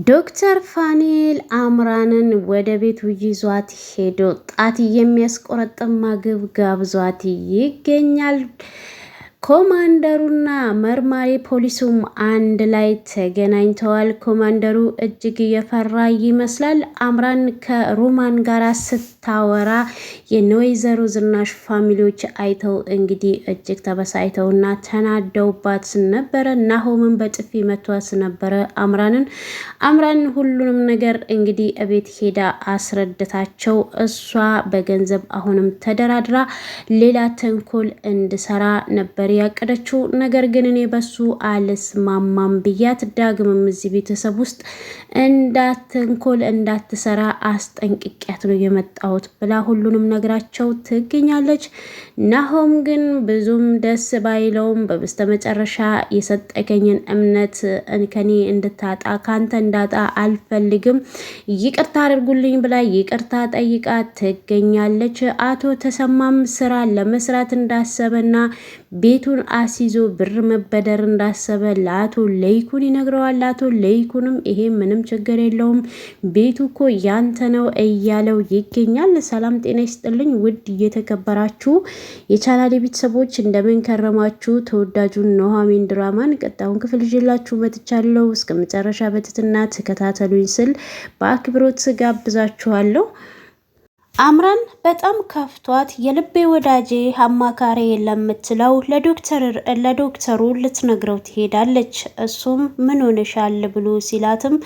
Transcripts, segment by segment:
ዶክተር ፋኒል አምራንን ወደ ቤቱ ይዟት ሄዶ ጣት የሚያስቆረጥም ምግብ ጋብዟት ይገኛል። ኮማንደሩና መርማሪ ፖሊሱም አንድ ላይ ተገናኝተዋል። ኮማንደሩ እጅግ እየፈራ ይመስላል። አምራን ከሮማን ጋር ስታወራ የወይዘሮ ዝናሽ ፋሚሊዎች አይተው እንግዲህ እጅግ ተበሳይተውና ተናደውባት ነበረ። ናሆምን በጥፊ መቷት ነበረ አምራን ሁሉንም ነገር እንግዲህ እቤት ሄዳ አስረድታቸው እሷ በገንዘብ አሁንም ተደራድራ ሌላ ተንኮል እንድሰራ ነበር ያቀደችው። ነገር ግን እኔ በሱ አልስማማም ብያት ዳግምም እዚህ ቤተሰብ ውስጥ እንዳትንኮል እንዳትሰራ አስጠንቅቂያት ነው የመጣሁት ብላ ሁሉንም ነግራቸው ትገኛለች። ናሆም ግን ብዙም ደስ ባይለውም በስተመጨረሻ የሰጠከኝን እምነት ከኔ እንድታጣ ካንተ እንዳጣ አልፈልግም፣ ይቅርታ አድርጉልኝ ብላ ይቅርታ ጠይቃ ትገኛለች። አቶ ተሰማም ስራ ለመስራት እንዳሰበና ቤቱን አስይዞ ብር መበደር እንዳሰበ ለአቶ ለይኩን ይነግረዋል። ለአቶ ለይኩንም ይሄ ምንም ችግር የለውም ቤቱ እኮ ያንተ ነው እያለው ይገኛል። ሰላም ጤና ይስጥልኝ ውድ እየተከበራችሁ የቻናሌ ቤተሰቦች እንደምን ከረማችሁ? ተወዳጁን ኑሃሚን ድራማን ቀጣዩን ክፍል ይዤላችሁ መጥቻለሁ። እስከ መጨረሻ በትህትና ተከታተሉኝ ስል በአክብሮት ጋብዛችኋለሁ። አምራን በጣም ከፍቷት የልቤ ወዳጄ አማካሪ ለምትለው ለዶክተሩ ልትነግረው ትሄዳለች። እሱም ምን ሆነሻል ብሎ ሲላትም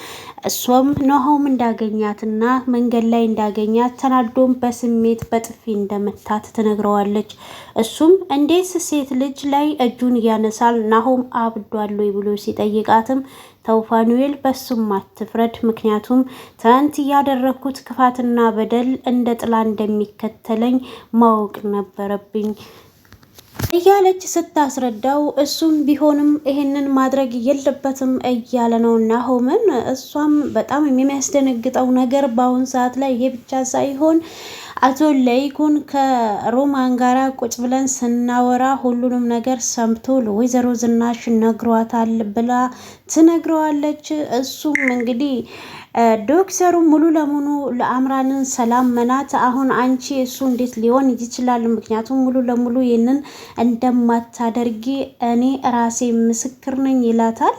እሷም ናሆም እንዳገኛትና መንገድ ላይ እንዳገኛት ተናዶም በስሜት በጥፊ እንደመታት ትነግረዋለች። እሱም እንዴት ሴት ልጅ ላይ እጁን ያነሳል ናሆም አብዷል ብሎ ሲጠይቃትም ተው ፋኑኤል በሱም አትፍረድ፣ ምክንያቱም ትናንት ያደረኩት ክፋትና በደል እንደ ጥላ እንደሚከተለኝ ማወቅ ነበረብኝ እያለች ስታስረዳው እሱም ቢሆንም ይሄንን ማድረግ የለበትም እያለ ነው ናሆምን። እሷም በጣም የሚያስደነግጠው ነገር በአሁን ሰዓት ላይ ይሄ ብቻ ሳይሆን አቶ ለይኩን ከሮማን ጋራ ቁጭ ብለን ስናወራ ሁሉንም ነገር ሰምቶ ለወይዘሮ ዝናሽ ነግሯታል ብላ ትነግረዋለች። እሱም እንግዲህ ዶክተሩ ሙሉ ለሙሉ ለአምራንን ሰላም መናት። አሁን አንቺ እሱ እንዴት ሊሆን ይችላል? ምክንያቱም ሙሉ ለሙሉ ይህንን እንደማታደርጊ እኔ ራሴ ምስክር ነኝ ይላታል።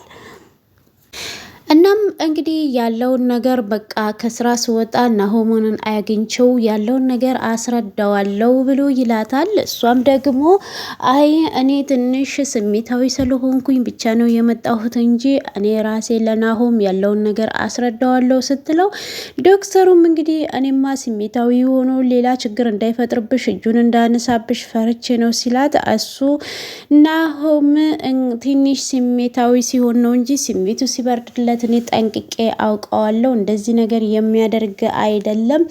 እናም እንግዲህ ያለውን ነገር በቃ ከስራ ስወጣ ናሆምን አያግኝቸው ያለውን ነገር አስረዳዋለሁ ብሎ ይላታል። እሷም ደግሞ አይ እኔ ትንሽ ስሜታዊ ስለሆንኩኝ ብቻ ነው የመጣሁት እንጂ እኔ ራሴ ለናሆም ያለውን ነገር አስረዳዋለሁ ስትለው፣ ዶክተሩም እንግዲህ እኔማ ስሜታዊ ሆኖ ሌላ ችግር እንዳይፈጥርብሽ እጁን እንዳነሳብሽ ፈርቼ ነው ሲላት፣ እሱ ናሆም ትንሽ ስሜታዊ ሲሆን ነው እንጂ ስሜቱ ሲበርድለት እኔ ጠንቅቄ አውቀዋለሁ፣ እንደዚህ ነገር የሚያደርግ አይደለም፣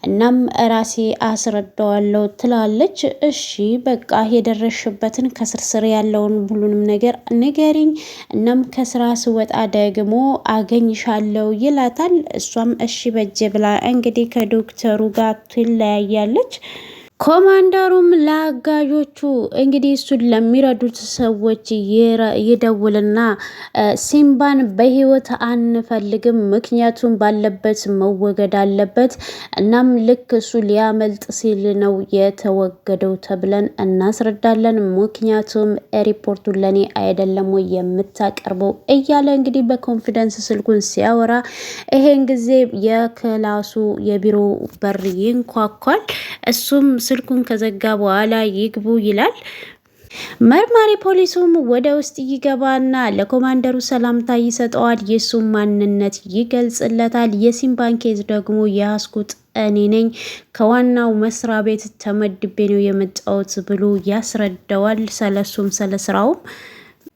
እናም ራሴ አስረዳዋለሁ ትላለች። እሺ በቃ የደረሽበትን ከስርስር ያለውን ሁሉንም ነገር ንገሪኝ፣ እናም ከስራ ስወጣ ደግሞ አገኝሻለሁ ይላታል። እሷም እሺ በጀ ብላ እንግዲህ ከዶክተሩ ጋር ትለያያለች። ኮማንደሩም ለአጋዦቹ እንግዲህ እሱን ለሚረዱት ሰዎች ይደውልና ሲምባን በህይወት አንፈልግም፣ ምክንያቱም ባለበት መወገድ አለበት፣ እናም ልክ እሱ ሊያመልጥ ሲል ነው የተወገደው ተብለን እናስረዳለን፣ ምክንያቱም ሪፖርቱን ለኔ አይደለም ወይ የምታቀርበው እያለ እንግዲህ በኮንፊደንስ ስልኩን ሲያወራ ይሄን ጊዜ የክላሱ የቢሮ በር ይንኳኳል። እሱም ስልኩን ከዘጋ በኋላ ይግቡ ይላል። መርማሪ ፖሊሱም ወደ ውስጥ ይገባና ለኮማንደሩ ሰላምታ ይሰጠዋል። የሱም ማንነት ይገልጽለታል። የሲምባን ኬዝ ደግሞ የያዝኩት እኔ ነኝ፣ ከዋናው መስሪያ ቤት ተመድቤ ነው የመጣሁት ብሎ ያስረዳዋል። ስለሱም ስለስራውም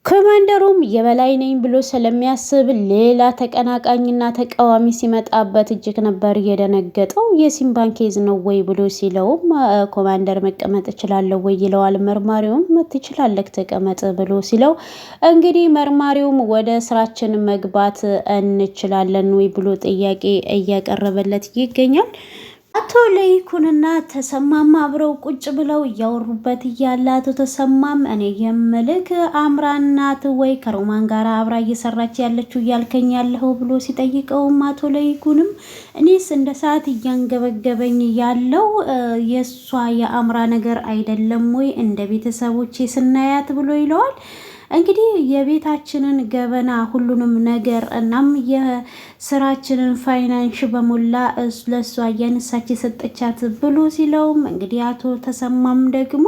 ኮማንደሩም የበላይ ነኝ ብሎ ስለሚያስብ ሌላ ተቀናቃኝና ተቃዋሚ ሲመጣበት እጅግ ነበር የደነገጠው። የሲምባን ኬዝ ነው ወይ ብሎ ሲለውም ኮማንደር መቀመጥ እችላለሁ ወይ ይለዋል። መርማሪውም ትችላለህ ተቀመጥ ብሎ ሲለው እንግዲህ መርማሪውም ወደ ስራችን መግባት እንችላለን ወይ ብሎ ጥያቄ እያቀረበለት ይገኛል። አቶ ለይኩንና ተሰማም አብረው ቁጭ ብለው እያወሩበት እያለ አቶ ተሰማም እኔ የምልክ አምራን ናት ወይ ከሮማን ጋር አብራ እየሰራች ያለችው እያልከኝ ያለኸው ብሎ ሲጠይቀውም አቶ ለይኩንም እኔስ እንደ ሰዓት እያንገበገበኝ ያለው የእሷ የአምራ ነገር አይደለም ወይ እንደ ቤተሰቦቼ ስናያት ብሎ ይለዋል። እንግዲህ የቤታችንን ገበና ሁሉንም ነገር እናም የስራችንን ፋይናንስ በሞላ ለሷ እያነሳች የሰጠቻት ብሎ ሲለውም እንግዲህ አቶ ተሰማም ደግሞ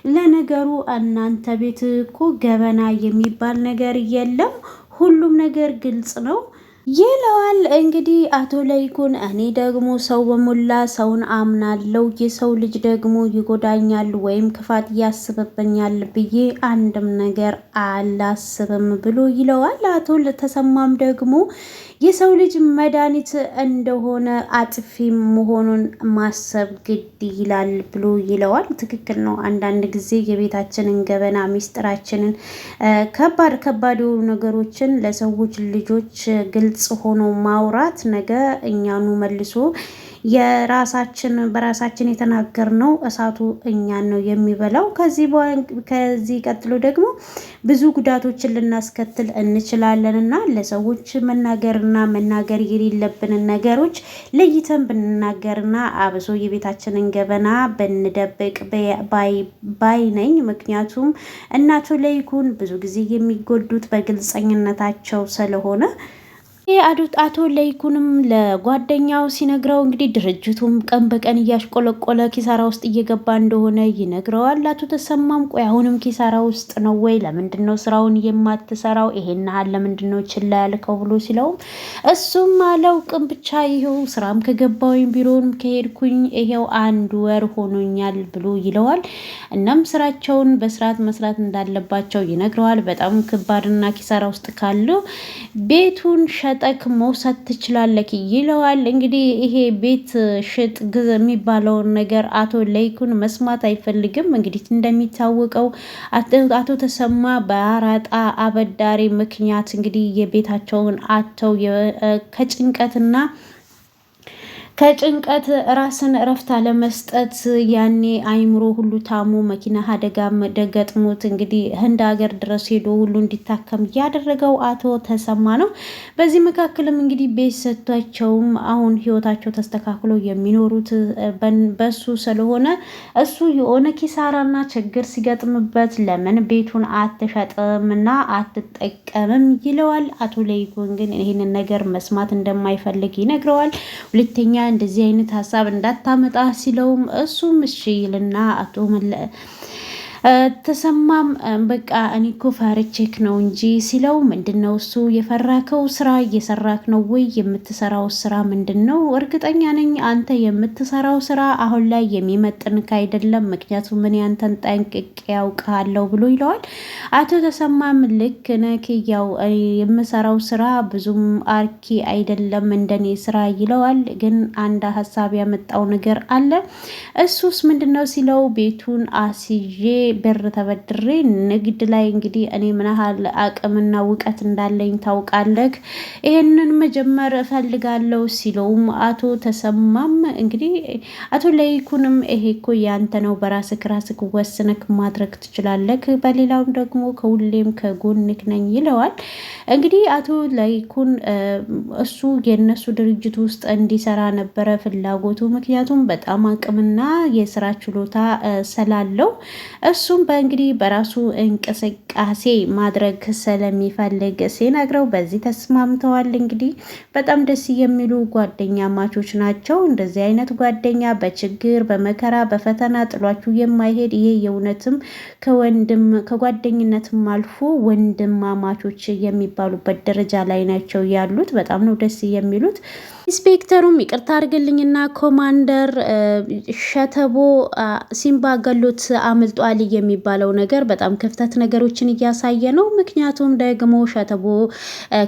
ለነገሩ እናንተ ቤት እኮ ገበና የሚባል ነገር የለም፣ ሁሉም ነገር ግልጽ ነው ይለዋል። እንግዲህ አቶ ለይኩን እኔ ደግሞ ሰው በሞላ ሰውን አምናለው፣ የሰው ልጅ ደግሞ ይጎዳኛል ወይም ክፋት ያስብብኛል ብዬ አንድም ነገር አላስብም ብሎ ይለዋል። አቶ ተሰማም ደግሞ የሰው ልጅ መድኃኒት እንደሆነ አጥፊ መሆኑን ማሰብ ግድ ይላል ብሎ ይለዋል። ትክክል ነው። አንዳንድ ጊዜ የቤታችንን ገበና ሚስጥራችንን ከባድ የሆኑ ነገሮችን ለሰዎች ልጆች ግልጽ ሆኖ ማውራት ነገ እኛኑ መልሶ በራሳችን የተናገርነው እሳቱ እኛን ነው የሚበላው። ከዚህ ቀጥሎ ደግሞ ብዙ ጉዳቶችን ልናስከትል እንችላለን እና ለሰዎች መናገርና መናገር የሌለብንን ነገሮች ለይተን ብንናገርና አብሶ የቤታችንን ገበና ብንደብቅ ባይ ነኝ። ምክንያቱም እናቱ ለይኩን ብዙ ጊዜ የሚጎዱት በግልጸኝነታቸው ስለሆነ አቶ ለይኩንም ለጓደኛው ሲነግረው እንግዲህ ድርጅቱም ቀን በቀን እያሽቆለቆለ ኪሳራ ውስጥ እየገባ እንደሆነ ይነግረዋል። አቶ ተሰማም ቆይ አሁንም ኪሳራ ውስጥ ነው ወይ? ለምንድን ነው ስራውን የማትሰራው? ይሄን ያህል ለምንድን ነው ችላ ያልከው ብሎ ሲለውም እሱም አላውቅም ብቻ ይሄው ስራም ከገባሁኝ ቢሮም ከሄድኩኝ ይሄው 1 ወር ሆኖኛል ብሎ ይለዋል። እናም ስራቸውን በስርዓት መስራት እንዳለባቸው ይነግረዋል። በጣም ከባድና ኪሳራ ውስጥ ካለው ቤቱን ጠቅ መውሰድ ትችላለህ ይለዋል። እንግዲህ ይሄ ቤት ሽጥ ግዝ የሚባለውን ነገር አቶ ለይኩን መስማት አይፈልግም። እንግዲህ እንደሚታወቀው አቶ ተሰማ በአራጣ አበዳሪ ምክንያት እንግዲህ የቤታቸውን አተው ከጭንቀት ራስን እረፍት አለመስጠት ያኔ አይምሮ ሁሉ ታሞ መኪና አደጋ ገጥሞት እንግዲህ ህንድ ሀገር ድረስ ሄዶ ሁሉ እንዲታከም ያደረገው አቶ ተሰማ ነው። በዚህ መካከልም እንግዲህ ቤት ሰጥቷቸውም አሁን ህይወታቸው ተስተካክሎ የሚኖሩት በሱ ስለሆነ እሱ የሆነ ኪሳራና ችግር ሲገጥምበት ለምን ቤቱን አትሸጥምና አትጠቀምም ይለዋል። አቶ ለይኩን ግን ይህንን ነገር መስማት እንደማይፈልግ ይነግረዋል። ሁለተኛ እንደዚህ አይነት ሀሳብ እንዳታመጣ ሲለውም እሱም እሺ ይልና አቶ ተሰማም በቃ እኔ እኮ ፈርቼክ ነው እንጂ ሲለው ምንድነው እሱ የፈራከው? ስራ እየሰራክ ነው ወይ? የምትሰራው ስራ ምንድነው? እርግጠኛ ነኝ አንተ የምትሰራው ስራ አሁን ላይ የሚመጥንክ አይደለም፣ ምክንያቱም ምን ያንተን ጠንቅቄ ያውቃለሁ ብሎ ይለዋል። አቶ ተሰማም ልክ ነክ፣ ያው የምሰራው ስራ ብዙም አርኪ አይደለም እንደኔ ስራ ይለዋል። ግን አንድ ሀሳብ ያመጣው ነገር አለ። እሱስ ምንድነው ሲለው ቤቱን አስይዤ ብር ተበድሬ ንግድ ላይ እንግዲህ እኔ ምን ያህል አቅምና እውቀት እንዳለኝ ታውቃለህ፣ ይሄንን መጀመር እፈልጋለሁ ሲለውም አቶ ተሰማም እንግዲህ አቶ ለይኩንም ይሄ እኮ ያንተ ነው፣ በራስህ ወስነህ ማድረግ ትችላለህ፣ በሌላውም ደግሞ ከሁሌም ከጎንክ ነኝ ይለዋል። እንግዲህ አቶ ለይኩን እሱ የነሱ ድርጅት ውስጥ እንዲሰራ ነበረ ፍላጎቱ፣ ምክንያቱም በጣም አቅምና የስራ ችሎታ ስላለው እሱም በእንግዲህ በራሱ እንቅስቃሴ ማድረግ ስለሚፈልግ ሲነግረው በዚህ ተስማምተዋል። እንግዲህ በጣም ደስ የሚሉ ጓደኛ ማቾች ናቸው። እንደዚህ አይነት ጓደኛ በችግር በመከራ በፈተና ጥሏችሁ የማይሄድ ይሄ የእውነትም ከጓደኝነትም አልፎ ወንድማማቾች የሚባሉበት ደረጃ ላይ ናቸው ያሉት። በጣም ነው ደስ የሚሉት። ኢንስፔክተሩም ይቅርታ አድርግልኝና ኮማንደር ሸተቦ ሲምባ ገሎት አምልጧል የሚባለው ነገር በጣም ክፍተት ነገሮችን እያሳየ ነው። ምክንያቱም ደግሞ ሸተቦ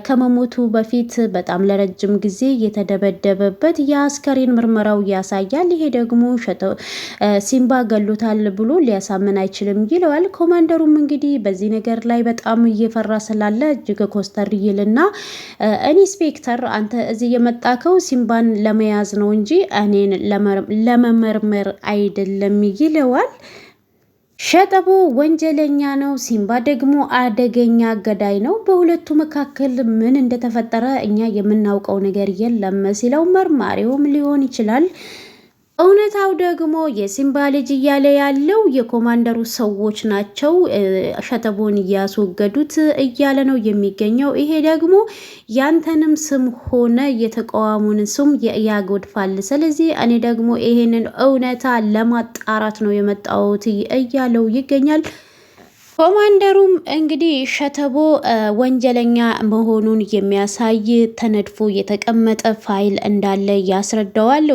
ከመሞቱ በፊት በጣም ለረጅም ጊዜ የተደበደበበት የአስከሬን ምርመራው ያሳያል። ይሄ ደግሞ ሲምባ ገሎታል ብሎ ሊያሳምን አይችልም ይለዋል። ኮማንደሩም እንግዲህ በዚህ ነገር ላይ በጣም እየፈራ ስላለ እጅግ ኮስተር ይልና ኢንስፔክተር አንተ እዚህ የመጣከው የላከው ሲምባን ለመያዝ ነው እንጂ እኔን ለመመርመር አይደለም ይለዋል። ሸጠቦ ወንጀለኛ ነው፣ ሲምባ ደግሞ አደገኛ ገዳይ ነው። በሁለቱ መካከል ምን እንደተፈጠረ እኛ የምናውቀው ነገር የለም ሲለው መርማሪውም ሊሆን ይችላል እውነታው ደግሞ የሲምባ ልጅ እያለ ያለው የኮማንደሩ ሰዎች ናቸው ሸተቦን እያስወገዱት እያለ ነው የሚገኘው። ይሄ ደግሞ ያንተንም ስም ሆነ የተቃዋሙን ስም ያጎድፋል። ስለዚህ እኔ ደግሞ ይሄንን እውነታ ለማጣራት ነው የመጣሁት እያለው ይገኛል። ኮማንደሩም እንግዲህ ሸተቦ ወንጀለኛ መሆኑን የሚያሳይ ተነድፎ የተቀመጠ ፋይል እንዳለ ያስረዳዋል።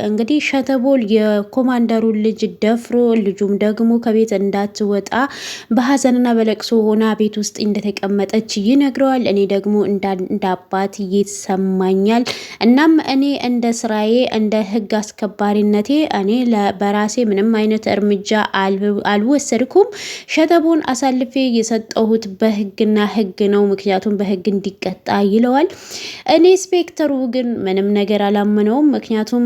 እንግዲህ ሸተቦ የኮማንደሩን ልጅ ደፍሮ ልጁም ደግሞ ከቤት እንዳትወጣ በሀዘንና በለቅሶ ሆና ቤት ውስጥ እንደተቀመጠች ይነግረዋል። እኔ ደግሞ እንደ አባት ይሰማኛል። እናም እኔ እንደ ስራዬ እንደ ህግ አስከባሪነቴ እኔ በራሴ ምንም አይነት እርምጃ አልወሰድኩም። ሸተቦን አሳልፌ የሰጠሁት በህግና ህግ ነው፣ ምክንያቱም በህግ እንዲቀጣ ይለዋል። ኢንስፔክተሩ ግን ምንም ነገር አላመነውም። ምክንያቱም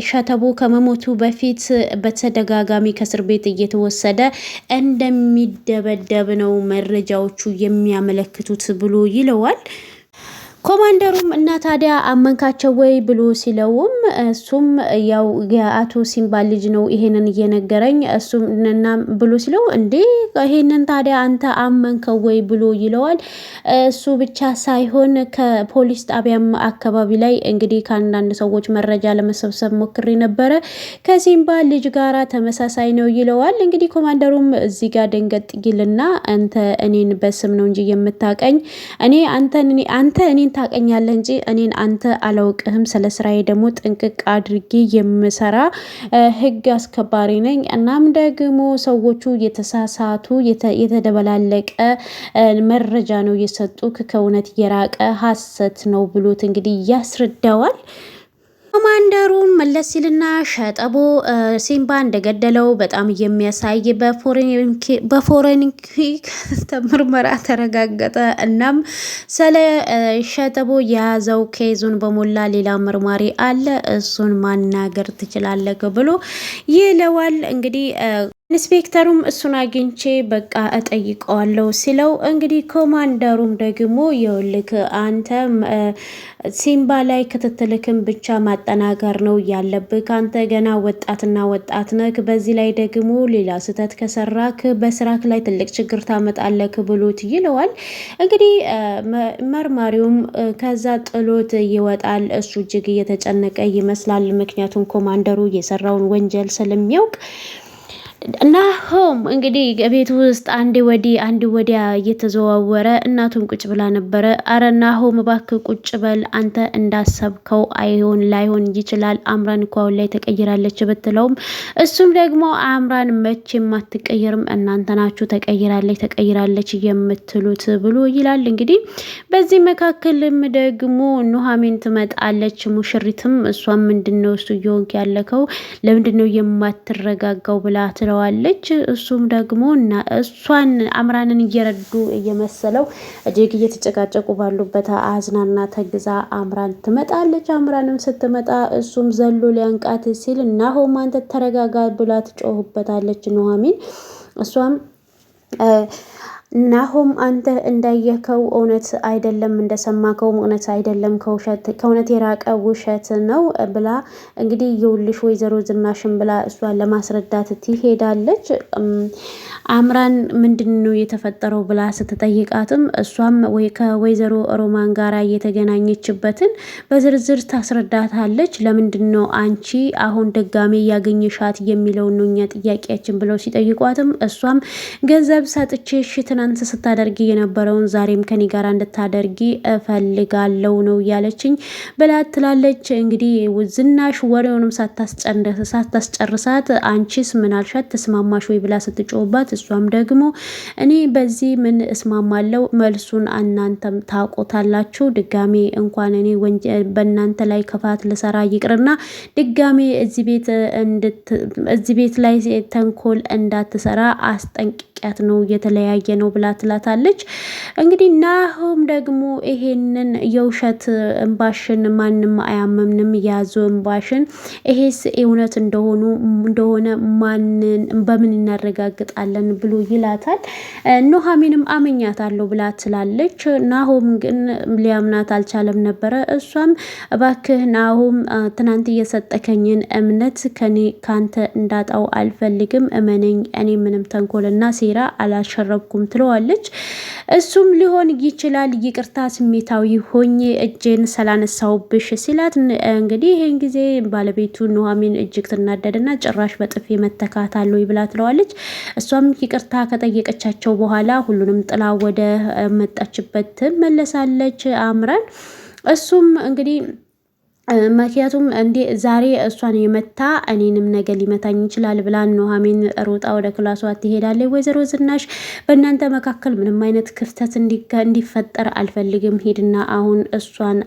ሸተቦ ከመሞቱ በፊት በተደጋጋሚ ከእስር ቤት እየተወሰደ እንደሚደበደብ ነው መረጃዎቹ የሚያመለክቱት ብሎ ይለዋል። ኮማንደሩም እና ታዲያ አመንካቸው ወይ ብሎ ሲለውም እሱም ያው የአቶ ሲምባ ልጅ ነው ይሄንን እየነገረኝ እሱም እና ብሎ ሲለው እንዴ ይሄንን ታዲያ አንተ አመንከው ወይ ብሎ ይለዋል። እሱ ብቻ ሳይሆን ከፖሊስ ጣቢያም አካባቢ ላይ እንግዲህ ከአንዳንድ ሰዎች መረጃ ለመሰብሰብ ሞክሬ ነበረ ከሲምባ ልጅ ጋራ ተመሳሳይ ነው ይለዋል። እንግዲህ ኮማንደሩም እዚህ ጋር ደንገጥ ይልና አንተ እኔን በስም ነው እንጂ የምታቀኝ አንተ እኔን ታቀኛለህ እንጂ እኔን አንተ አላውቅህም። ስለ ስራዬ ደግሞ ጥንቅቅ አድርጌ የምሰራ ህግ አስከባሪ ነኝ። እናም ደግሞ ሰዎቹ የተሳሳቱ የተደበላለቀ መረጃ ነው የሰጡ ከእውነት የራቀ ሀሰት ነው ብሎት እንግዲህ ያስረዳዋል። ኮማንደሩን መለስ ሲልና ሸጠቦ ሲምባ እንደገደለው በጣም የሚያሳይ በፎረንሲክ ምርመራ ተረጋገጠ። እናም ስለ ሸጠቦ የያዘው ኬዙን በሞላ ሌላ መርማሪ አለ፣ እሱን ማናገር ትችላለህ ብሎ ይለዋል። እንግዲህ ኢንስፔክተሩም እሱን አግኝቼ በቃ እጠይቀዋለሁ ሲለው እንግዲህ ኮማንደሩም ደግሞ የውልክ አንተ ሲምባ ላይ ክትትልክን ብቻ ማጠናከር ነው ያለብህ። አንተ ገና ወጣትና ወጣት ነክ፣ በዚህ ላይ ደግሞ ሌላ ስህተት ከሰራክ በስራክ ላይ ትልቅ ችግር ታመጣለክ ብሎት ይለዋል። እንግዲህ መርማሪውም ከዛ ጥሎት ይወጣል። እሱ እጅግ እየተጨነቀ ይመስላል። ምክንያቱም ኮማንደሩ የሰራውን ወንጀል ስለሚያውቅ ናሆም እንግዲህ ቤት ውስጥ አንድ ወዲህ አንድ ወዲያ እየተዘዋወረ እናቱን ቁጭ ብላ ነበረ። አረ ናሆም እባክህ ቁጭ በል፣ አንተ እንዳሰብከው ላይሆን ይችላል። አምራን እኮ አሁን ላይ ተቀይራለች ብትለውም እሱም ደግሞ አምራን መቼም አትቀየርም፣ እናንተ ናችሁ ተቀይራለች የምትሉት ብሎ ይላል። እንግዲህ በዚህ መካከልም ደግሞ ኑሐሚን ትመጣለች። ሙሽሪትም እሷም ምንድነው እሱ እየሆንክ ያለከው ለምንድነው የማትረጋጋው ብላ ትለዋለች። እሱም ደግሞ እና እሷን አምራንን እየረዱ እየመሰለው እጅግ እየተጨቃጨቁ ባሉበት አዝናና ተግዛ አምራን ትመጣለች። አምራንም ስትመጣ እሱም ዘሎ ሊያንቃት ሲል ናሆም አንተ ተረጋጋ ብላ ትጮህበታለች ኑሐሚን። እሷም ናሆም አንተ እንዳየከው እውነት አይደለም፣ እንደሰማከው እውነት አይደለም፣ ከእውነት የራቀ ውሸት ነው ብላ እንግዲህ የውልሽ ወይዘሮ ዝናሽን ብላ እሷን ለማስረዳት ትሄዳለች። አምራን ምንድነው የተፈጠረው ብላ ስትጠይቃትም እሷም ከወይዘሮ ሮማን ጋር የተገናኘችበትን በዝርዝር ታስረዳታለች። ለምንድነው አንቺ አሁን ድጋሜ ያገኘሻት የሚለውን ነው እኛ ጥያቄያችን ብለው ሲጠይቋትም እሷም ገንዘብ ሰጥቼሽ ትናንት ስታደርጊ የነበረውን ዛሬም ከኔ ጋር እንድታደርጊ እፈልጋለሁ ነው ያለችኝ ብላ ትላለች። እንግዲህ ዝናሽ ወሬውንም ሳታስጨርሳት አንቺስ ምን አልሻት ተስማማሽ ወይ ብላ ስትጮህባት እሷም ደግሞ እኔ በዚህ ምን እስማማለው፣ መልሱን እናንተም ታውቁታላችሁ። ድጋሜ እንኳን እኔ በእናንተ ላይ ክፋት ልሰራ ይቅርና ድጋሜ እዚህ ቤት ላይ ተንኮል እንዳትሰራ አስጠንቅቄ ሳታውቂያት ነው የተለያየ ነው ብላ ትላታለች። እንግዲህ ናሆም ደግሞ ይሄንን የውሸት እንባሽን ማንም አያመምንም ያዙ እንባሽን ይሄስ እውነት እንደሆነ በምን እናረጋግጣለን ብሎ ይላታል። ኑሐሚንም አመኛታለሁ ብላ ትላለች። ናሆም ግን ሊያምናት አልቻለም ነበረ። እሷም እባክህ ናሆም ትናንት እየሰጠከኝን እምነት ካንተ እንዳጣው አልፈልግም፣ እመነኝ፣ እኔ ምንም ተንኮልና ሴራ አላሸረብኩም ትለዋለች። እሱም ሊሆን ይችላል ይቅርታ ስሜታዊ ሆኜ እጄን ስላነሳውብሽ ሲላት፣ እንግዲህ ይሄን ጊዜ ባለቤቱ ኑሐሚን እጅግ ትናደድና ጭራሽ በጥፊ መተካታለሁ ብላ ትለዋለች። እሷም ይቅርታ ከጠየቀቻቸው በኋላ ሁሉንም ጥላ ወደ መጣችበት ትመለሳለች አምራን። እሱም እንግዲህ ምክንያቱም ዛሬ እሷን የመታ እኔንም ነገ ሊመታኝ ይችላል ብላ ኑሐሚን ሮጣ ወደ ክላሷ ትሄዳለች። ወይዘሮ ዝናሽ በእናንተ መካከል ምንም አይነት ክፍተት እንዲፈጠር አልፈልግም፣ ሄድና አሁን እሷን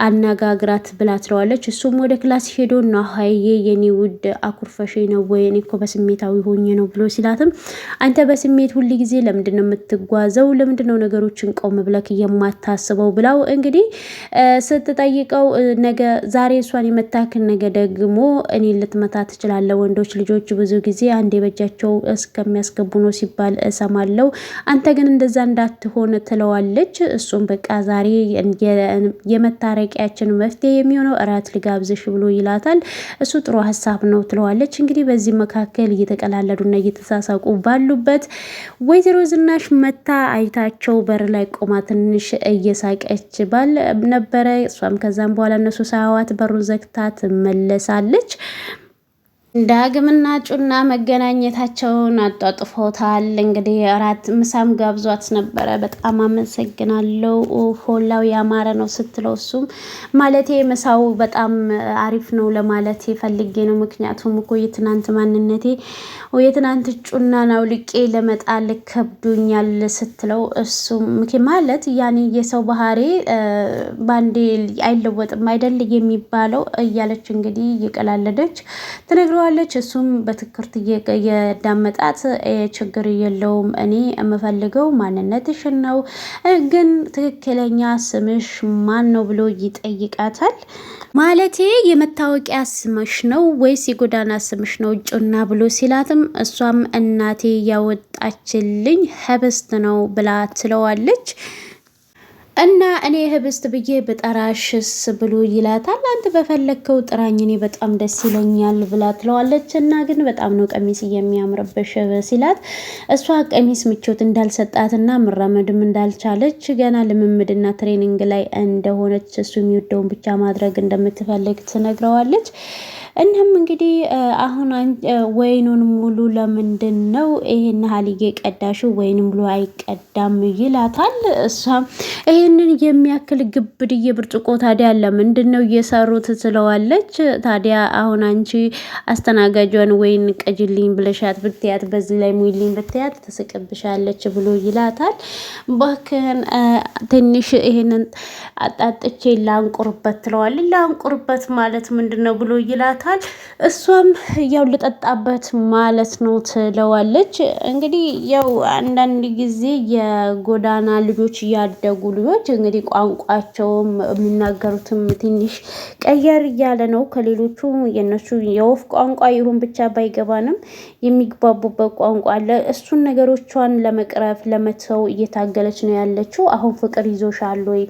አነጋግራት ብላ ትለዋለች። እሱም ወደ ክላስ ሄዶ ሀይዬ የኔ ውድ አኩርፈሽ ነው ወይ? እኔ እኮ በስሜታዊ ሆኜ ነው ብሎ ሲላትም አንተ በስሜት ሁል ጊዜ ለምንድን ነው የምትጓዘው? ለምንድን ነው ነገሮችን ቆም ብለክ የማታስበው? ብላው እንግዲህ ስትጠይቀው ነገ ዛሬ እሷን የመታክን ነገ ደግሞ እኔ ልትመታ ትችላለ። ወንዶች ልጆች ብዙ ጊዜ አንዴ በእጃቸው እስከሚያስገቡ ነው ሲባል እሰማለሁ። አንተ ግን እንደዛ እንዳትሆን ትለዋለች። እሱም በቃ ዛሬ የመታረቂያችን መፍትሄ የሚሆነው እራት ልጋብዝሽ ብሎ ይላታል። እሱ ጥሩ ሀሳብ ነው ትለዋለች። እንግዲህ በዚህ መካከል እየተቀላለዱና እየተሳሳቁ ባሉበት ወይዘሮ ዝናሽ መታ አይታቸው በር ላይ ቆማ ትንሽ እየሳቀች ባል ነበረ። እሷም ከዛም በኋላ እነሱ ሳያዋት በሩን ዘግታ ትመለሳለች። ዳግምና ጩና መገናኘታቸውን አጧጥፎታል። እንግዲህ እራት ምሳም ጋብዟት ነበረ። በጣም አመሰግናለሁ ፎላው ያማረ ነው ስትለው እሱም ማለቴ ምሳው በጣም አሪፍ ነው ለማለት ፈልጌ ነው። ምክንያቱም እኮ የትናንት ማንነቴ የትናንት ጩናን አውልቄ ለመጣል ከብዶኛል ስትለው እሱም ማለት ያኔ የሰው ባህሪ ባንዴ አይለወጥም አይደል የሚባለው እያለች እንግዲህ እየቀላለደች ትነግረዋለች። እሱም በትክክርት እየዳመጣት ችግር የለውም እኔ የምፈልገው ማንነትሽን ነው፣ ግን ትክክለኛ ስምሽ ማን ነው ብሎ ይጠይቃታል። ማለቴ የመታወቂያ ስምሽ ነው ወይስ የጎዳና ስምሽ ነው ጩና ብሎ ሲላትም እሷም እናቴ ያወጣችልኝ ህብስት ነው ብላ ትለዋለች። እና እኔ ህብስት ብዬ በጠራሽስ ብሎ ይላታል። አንተ በፈለግከው ጥራኝ እኔ በጣም ደስ ይለኛል ብላ ትለዋለች። እና ግን በጣም ነው ቀሚስ የሚያምርብሽ ሲላት እሷ ቀሚስ ምቾት እንዳልሰጣትና መራመድም እንዳልቻለች ገና ልምምድና ትሬኒንግ ላይ እንደሆነች እሱ የሚወደውን ብቻ ማድረግ እንደምትፈልግ ትነግረዋለች። እናም እንግዲህ አሁን ወይኑን ሙሉ ለምንድን ነው ይሄን ሀልዬ ቀዳሹ ወይንም ብሎ አይቀዳም ይላታል። እሷም ይሄንን የሚያክል ግብድዬ ብርጭቆ ታዲያ ለምንድን ነው እየሰሩት ትለዋለች። ታዲያ አሁን አንቺ አስተናጋጇን ወይን ቀጅልኝ ብለሻት ብትያት በዚህ ላይ ሙይልኝ ብትያት ትስቅብሻለች ብሎ ይላታል። ባክህን ትንሽ ይሄንን አጣጥቼ ላንቁርበት ትለዋለች። ላንቁርበት ማለት ምንድን ነው ብሎ ይላታል። እሷም ያው ልጠጣበት ማለት ነው ትለዋለች። እንግዲህ ያው አንዳንድ ጊዜ የጎዳና ልጆች ያደጉ ልጆች እንግዲህ ቋንቋቸውም የሚናገሩትም ትንሽ ቀየር እያለ ነው ከሌሎቹ። የነሱ የወፍ ቋንቋ ይሁን ብቻ ባይገባንም የሚግባቡበት ቋንቋ አለ። እሱን ነገሮቿን ለመቅረፍ ለመተው እየታገለች ነው ያለችው። አሁን ፍቅር ይዞሻል ወይ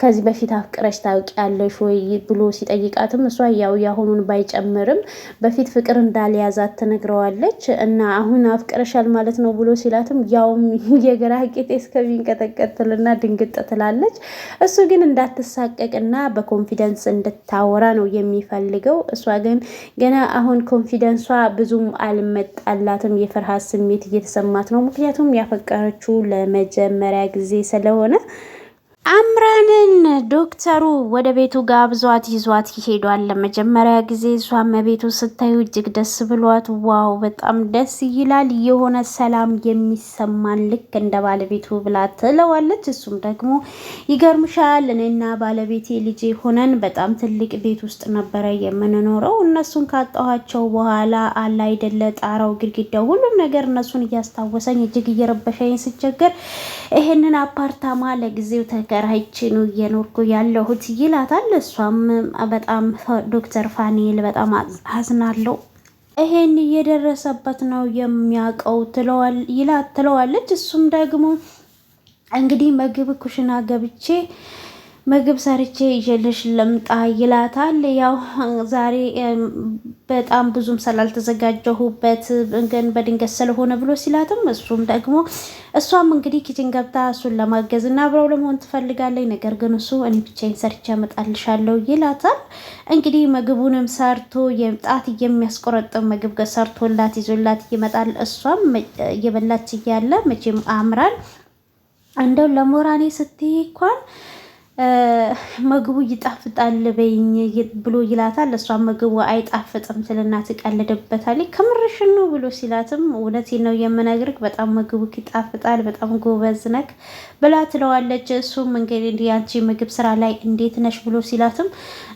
ከዚህ በፊት አፍቅረሽ ታውቂያለሽ ወይ ብሎ ሲጠይቃትም እሷ ያው ያሁኑን ባይጨምርም በፊት ፍቅር እንዳልያዛት ትነግረዋለች። እና አሁን አፍቅረሻል ማለት ነው ብሎ ሲላትም ያውም የግራ ቂጤ እስከሚንቀጠቀጥልና ድንግጥ ትላለች። እሱ ግን እንዳትሳቀቅና በኮንፊደንስ እንድታወራ ነው የሚፈልገው። እሷ ግን ገና አሁን ኮንፊደንሷ ብዙም አልመጣላትም። የፍርሃት ስሜት እየተሰማት ነው። ምክንያቱም ያፈቀረችው ለመጀመሪያ ጊዜ ስለሆነ አምራንን ዶክተሩ ወደ ቤቱ ጋብዟት ይዟት ይሄዷል። ለመጀመሪያ ጊዜ እሷም ቤቱ ስታዩ እጅግ ደስ ብሏት ዋው በጣም ደስ ይላል፣ የሆነ ሰላም የሚሰማን ልክ እንደ ባለቤቱ ብላ ትለዋለች። እሱም ደግሞ ይገርምሻል፣ እኔና ባለቤቴ ልጅ ሆነን በጣም ትልቅ ቤት ውስጥ ነበረ የምንኖረው። እነሱን ካጣኋቸው በኋላ አለ አይደለ ጣራው፣ ግድግዳው፣ ሁሉም ነገር እነሱን እያስታወሰኝ እጅግ እየረበሸኝ ስቸገር ይሄንን አፓርታማ ለጊዜው ተከራይቼ ነው እየኖርኩ ያለሁት ይላታል። እሷም በጣም ዶክተር ፋኒል በጣም አዝናለሁ፣ ይሄን እየደረሰበት ነው የሚያውቀው ትለዋለች። እሱም ደግሞ እንግዲህ ምግብ ኩሽና ገብቼ ምግብ ሰርቼ ይዤልሽ ልምጣ ይላታል። ያው ዛሬ በጣም ብዙም ስላልተዘጋጀሁበት ግን በድንገት ስለሆነ ብሎ ሲላትም እሷም እንግዲህ ኪችን ገብታ እሱን ለማገዝ እና አብረው ለመሆን ትፈልጋለች። ነገር ግን እሱ እኔ ብቻዬን ሰርቼ አመጣልሻለሁ ይላታል። እንግዲህ ምግቡንም ሰርቶ ጣት የሚያስቆረጥም ምግብ ሰርቶላት ይዞላት ይመጣል። እሷም እየበላች እያለ መቼም አምራን እንደው ለሞራኔ ስትይ እንኳን ምግቡ ይጣፍጣል በይኝ ብሎ ይላታል። እሷ ምግቡ አይጣፍጥም ትልና ትቀልድበታለች። ከምርሽን ነው ብሎ ሲላትም እውነቴን ነው የምነግርህ በጣም ምግቡ ይጣፍጣል፣ በጣም ጎበዝ ነክ ብላ ትለዋለች። እሱም እንግዲህ አንቺ ምግብ ስራ ላይ እንዴት ነሽ ብሎ ሲላትም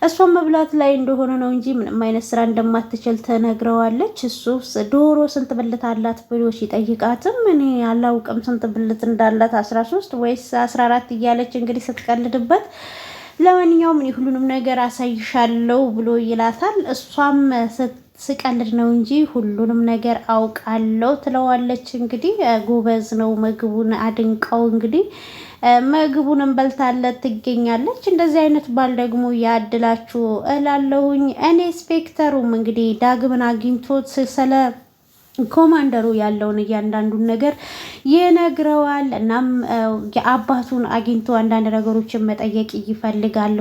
እሷ መብላት ላይ እንደሆነ ነው እንጂ ምንም አይነት ስራ እንደማትችል ትነግረዋለች። እሱ ዶሮ ስንት ብልት አላት ብሎ ሲጠይቃትም እኔ አላውቅም ስንት ብልት እንዳላት 13 ወይስ 14 እያለች እንግዲህ ስትቀልድበት ለማንኛውም እኔ ሁሉንም ነገር አሳይሻለሁ ብሎ ይላታል። እሷም ስቀልድ ነው እንጂ ሁሉንም ነገር አውቃለሁ ትለዋለች። እንግዲህ ጎበዝ ነው፣ ምግቡን አድንቀው እንግዲህ ምግቡንም በልታለት ትገኛለች። እንደዚህ አይነት ባል ደግሞ ያድላችሁ እላለሁኝ። እኔ ኢንስፔክተሩም እንግዲህ ዳግምን አግኝቶት ስለ ኮማንደሩ ያለውን እያንዳንዱን ነገር ይነግረዋል። እናም የአባቱን አግኝቶ አንዳንድ ነገሮችን መጠየቅ ይፈልጋል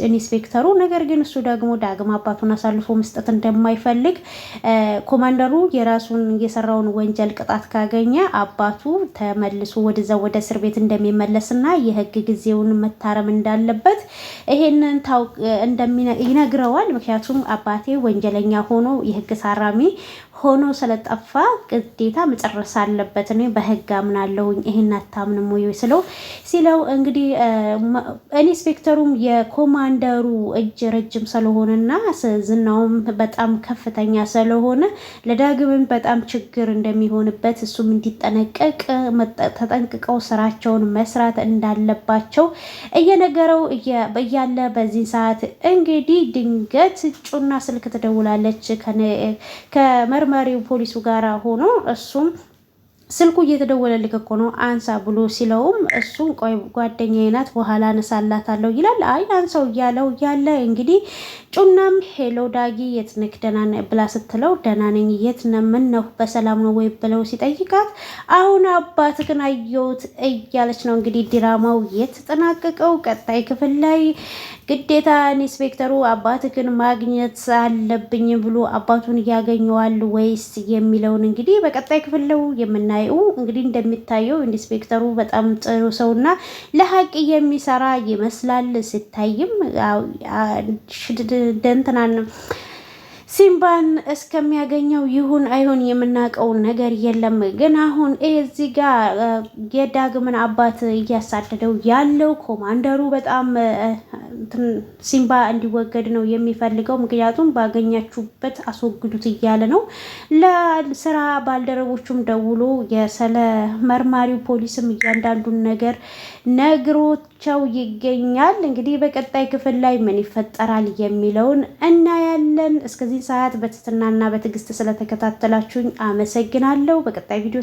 ኢንስፔክተሩ። ነገር ግን እሱ ደግሞ ዳግም አባቱን አሳልፎ መስጠት እንደማይፈልግ ኮማንደሩ የራሱን የሰራውን ወንጀል ቅጣት ካገኘ አባቱ ተመልሶ ወደዛ ወደ እስር ቤት እንደሚመለስና የህግ ጊዜውን መታረም እንዳለበት ይሄንን ይነግረዋል። ምክንያቱም አባቴ ወንጀለኛ ሆኖ የህግ ታራሚ ሆኖ ስለጠፋ ግዴታ መጨረስ አለበት፣ እኔ በህግ አምናለሁኝ፣ ይሄን አታምንም ወይ ሲለው እንግዲህ ኢንስፔክተሩም የኮማንደሩ እጅ ረጅም ስለሆነና ዝናውም በጣም ከፍተኛ ስለሆነ ለዳግምን በጣም ችግር እንደሚሆንበት እሱም እንዲጠነቀቅ ተጠንቅቀው ስራቸውን መስራት እንዳለባቸው እየነገረው እያለ በዚህ ሰዓት እንግዲህ ድንገት ጩና ስልክ ትደውላለች ከመርመሪው ፖሊሱ ጋር ሆኖ እሱም ስልኩ እየተደወለልክ እኮ ነው አንሳ ብሎ ሲለውም እሱም ቆይ ጓደኛዬ ናት በኋላ አነሳላታለሁ ይላል። አይ አንሳው እያለው ያለ እንግዲህ ጩናም ሄሎ ዳጊ የት ነህ ደህና ነህ ብላ ስትለው ደህና ነኝ የት ነህ ምን ነው በሰላም ነው ወይ ብለው ሲጠይቃት አሁን አባትህን አየሁት እያለች ነው እንግዲህ ድራማው የተጠናቀቀው። ቀጣይ ክፍል ላይ ግዴታ ኢንስፔክተሩ አባትህን ማግኘት አለብኝ ብሎ አባቱን ያገኘዋል ወይስ የሚለውን እንግዲህ በቀጣይ ክፍል ነው የምናየው። እንግዲህ እንደሚታየው ኢንስፔክተሩ በጣም ጥሩ ሰውና ለሀቅ የሚሰራ ይመስላል። ሲታይም ደንተናን ሲምባን እስከሚያገኘው ይሁን አይሁን የምናውቀው ነገር የለም። ግን አሁን እዚህ ጋር የዳግምን አባት እያሳደደው ያለው ኮማንደሩ በጣም ሲምባ እንዲወገድ ነው የሚፈልገው። ምክንያቱም ባገኛችሁበት አስወግዱት እያለ ነው። ለስራ ባልደረቦቹም ደውሎ የስለ መርማሪው ፖሊስም እያንዳንዱን ነገር ነግሮቸው ይገኛል። እንግዲህ በቀጣይ ክፍል ላይ ምን ይፈጠራል የሚለውን እናያለን። እስከዚህ ሰዓት በትህትናና በትዕግስት ስለተከታተላችሁኝ አመሰግናለሁ። በቀጣይ ቪዲዮ